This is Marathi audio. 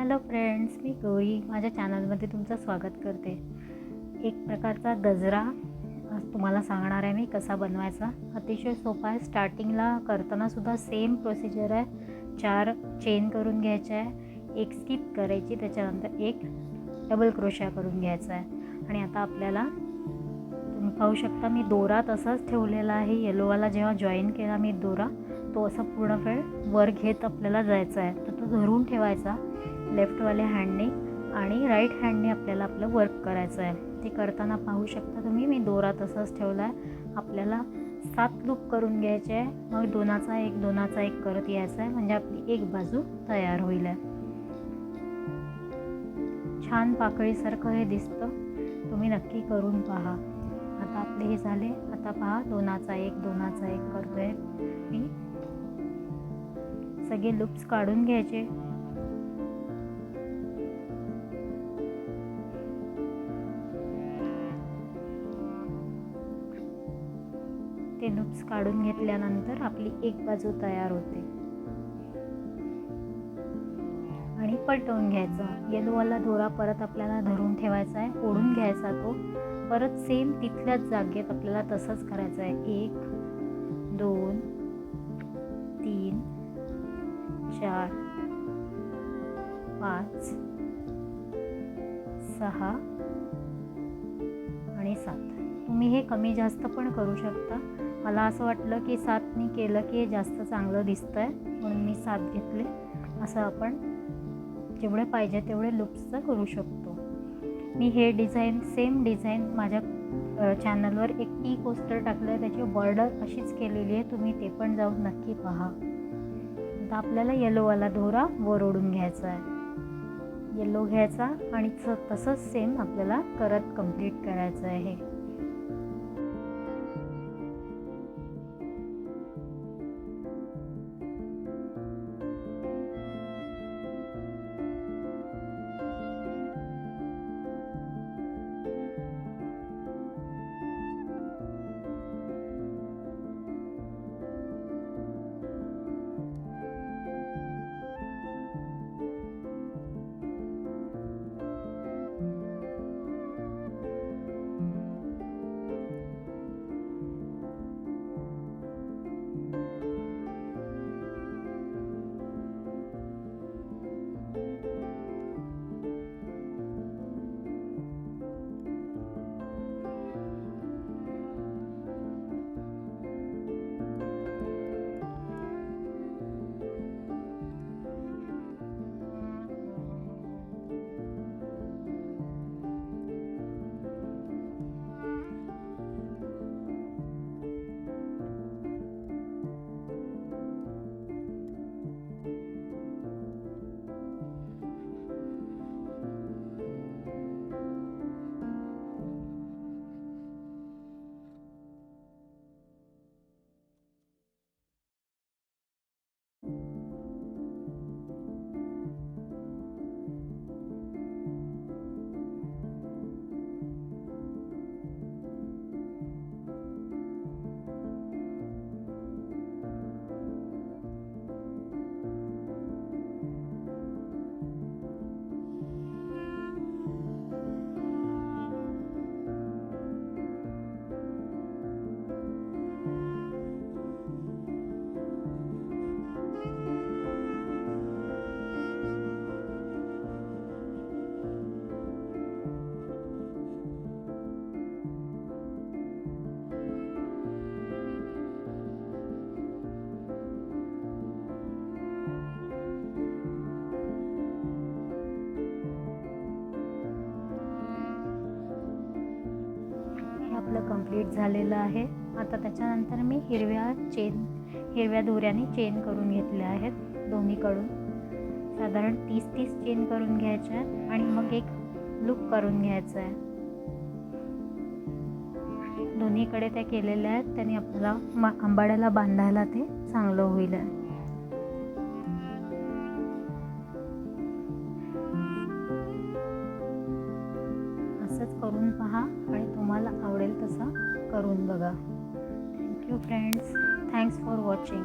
हॅलो फ्रेंड्स, मी गौरी माझ्या चॅनलमध्ये तुमचं स्वागत करते। एक प्रकारचा गजरा आज तुम्हाला सांगणार आहे मी कसा बनवायचा। अतिशय सोपा आहे। स्टार्टिंगला करताना सुद्धा सेम प्रोसिजर आहे। 4 चेन करून घ्यायचे आहे, एक स्किप करायची, त्याच्यानंतर एक डबल क्रोशा करून घ्यायचा आहे। आणि आता आपल्याला तुम्ही पाहू शकता मी दोरा तसाच ठेवलेला आहे। येलोवाला जेव्हा जॉईन केला मी दोरा, तो असा पूर्ण वेळ वर घेत आपल्याला जायचा आहे। तर तो धरून ठेवायचा लेफ्टवाल्या हँडने आणि राईट हँडने आपल्याला आपलं वर्क करायचं आहे। ते करताना पाहू शकता तुम्ही मी दोरा तसाच ठेवला आहे। आपल्याला 7 लूप करून घ्यायचे आहे, मग दोनाचा एक करत यायचा आहे, म्हणजे आपली एक बाजू तयार होईल। छान पाकळीसारखं हे दिसतं, तुम्ही नक्की करून पहा। आता आपले हे झाले। आता पहा दोनाचा एक करतोय मी। सगळे लूप्स काढून घ्यायचे। ते लूप्स काढून घेतल्यानंतर आपली एक बाजू तयार होते आणि पलटवून घ्यायचा। येलोवाला दोरा परत आपल्याला धरून ठेवायचा आहे, ओढून घ्यायचा तो परत सेम तिथल्याच जागेत आपल्याला तसंच करायचं आहे। 1 2 3 4 5 6 आणि 7। तुम्ही हे कमी जास्त पण करू शकता। मला असं वाटलं की 7नी केलं की जास्त चांगलं दिसतंय, म्हणून मी 7 घेतले। असं आपण जेवढे पाहिजे तेवढे लूप्सचं करू शकतो। मी हे डिझाईन सेम डिझाईन माझ्या चॅनलवर एक टी कोस्टर टाकलं आहे, त्याची बॉर्डर अशीच केलेली आहे, तुम्ही ते पण जाऊन नक्की पहा। आता आपल्याला येलोवाला दोरा वर ओढून घ्यायचा आहे, येलो घ्यायचा आणि तसंच सेम आपल्याला करत कंप्लीट करायचं आहे। आपलं कंप्लीट झालेलं आहे। आता त्याच्यानंतर मी हिरव्या दोऱ्याने चेन करून घेतल्या आहेत दोन्हीकडून। साधारण 30 चेन करून घ्यायच्या आहेत आणि मग एक लूप करून घ्यायचा आहे। दोन्हीकडे त्या केलेल्या आहेत, त्याने आपल्याला आंबाड्याला बांधायला ते चांगलं होईल। असंच करून पहा आणि तुम्हाला आवडेल तसा करून बघा। Thank you friends, thanks for watching.